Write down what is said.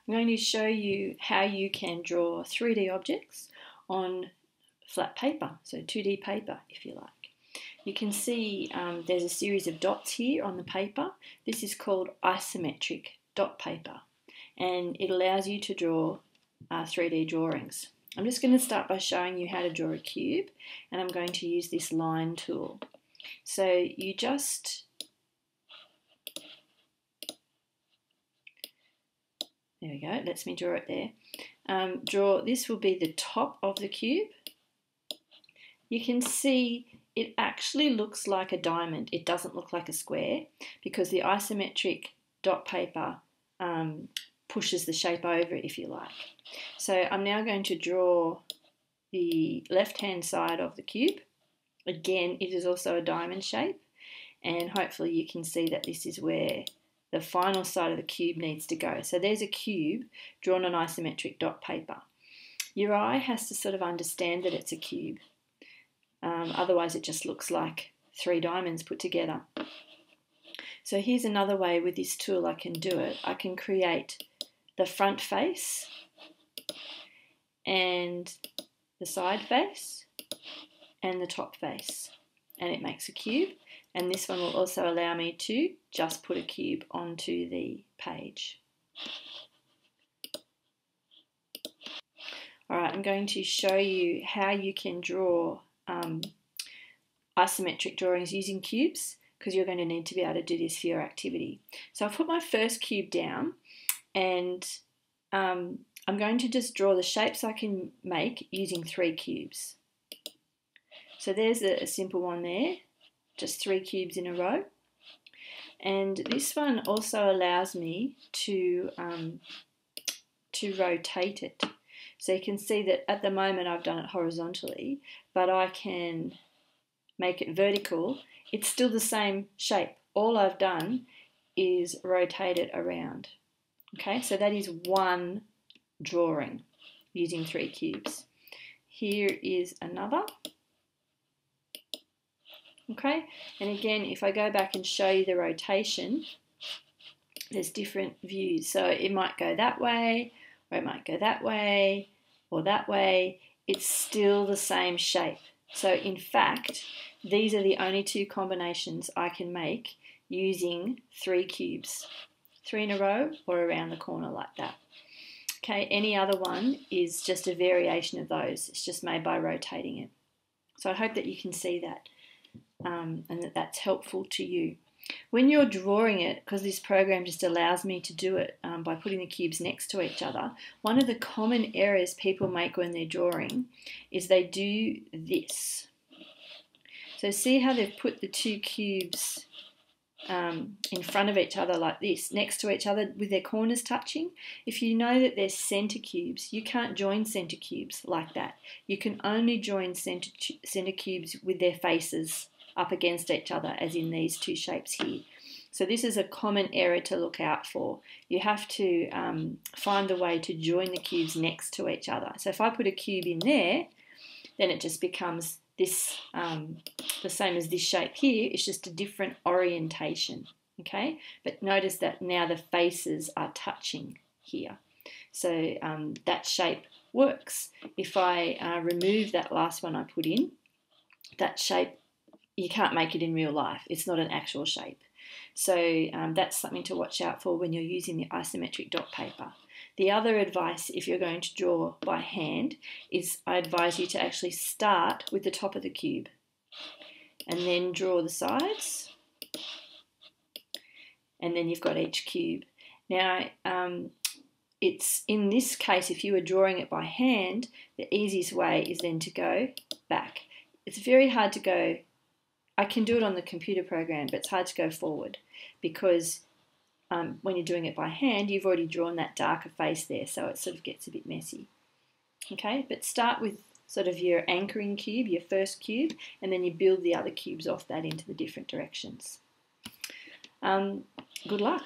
I'm going to show you how you can draw 3D objects on flat paper, so 2D paper if you like. You can see there's a series of dots here on the paper. This is called isometric dot paper, and it allows you to draw 3D drawings. I'm just going to start by showing you how to draw a cube, and I'm going to use this line tool. So you just there we go, it lets me draw it there. This will be the top of the cube. You can see it actually looks like a diamond. It doesn't look like a square because the isometric dot paper pushes the shape over, if you like. So I'm now going to draw the left-hand side of the cube. Again, it is also a diamond shape, and hopefully you can see that this is where the final side of the cube needs to go. So there's a cube drawn on isometric dot paper. Your eye has to sort of understand that it's a cube. Otherwise it just looks like 3 diamonds put together. So here's another way with this tool I can do it. I can create the front face and the side face and the top face, and it makes a cube. And this one will also allow me to just put a cube onto the page. Alright, I'm going to show you how you can draw isometric drawings using cubes, because you're going to need to be able to do this for your activity. So I've put my first cube down, and I'm going to just draw the shapes I can make using 3 cubes. So there's a simple one there, just 3 cubes in a row. And this one also allows me to rotate it. So you can see that at the moment I've done it horizontally, but I can make it vertical. It's still the same shape. All I've done is rotate it around. Okay, so that is one drawing using 3 cubes. Here is another. Okay, and again, if I go back and show you the rotation, there's different views. So it might go that way, or it might go that way, or that way. It's still the same shape. So in fact, these are the only 2 combinations I can make using 3 cubes. 3 in a row or around the corner like that. Okay, any other one is just a variation of those. It's just made by rotating it. So I hope that you can see that. And that's helpful to you. When you're drawing it, because this program just allows me to do it by putting the cubes next to each other, one of the common errors people make when they're drawing is they do this. So see how they've put the 2 cubes in front of each other like this, next to each other with their corners touching? If you know that they're center cubes, you can't join center cubes like that. You can only join center cubes with their faces up against each other, as in these 2 shapes here. So this is a common error to look out for. You have to find a way to join the cubes next to each other. So if I put a cube in there, then it just becomes this the same as this shape here. It's just a different orientation. Okay, but notice that now the faces are touching here. So that shape works. If I remove that last one I put in, that shape, you can't make it in real life. It's not an actual shape. So that's something to watch out for when you're using the isometric dot paper. The other advice, if you're going to draw by hand, is I advise you to actually start with the top of the cube and then draw the sides, and then you've got each cube. Now, it's in this case, if you were drawing it by hand, the easiest way is then to go back. It's very hard to go, I can do it on the computer program, but it's hard to go forward because when you're doing it by hand, you've already drawn that darker face there, so it sort of gets a bit messy. Okay, but start with sort of your anchoring cube, your first cube, and then you build the other cubes off that into the different directions. Good luck.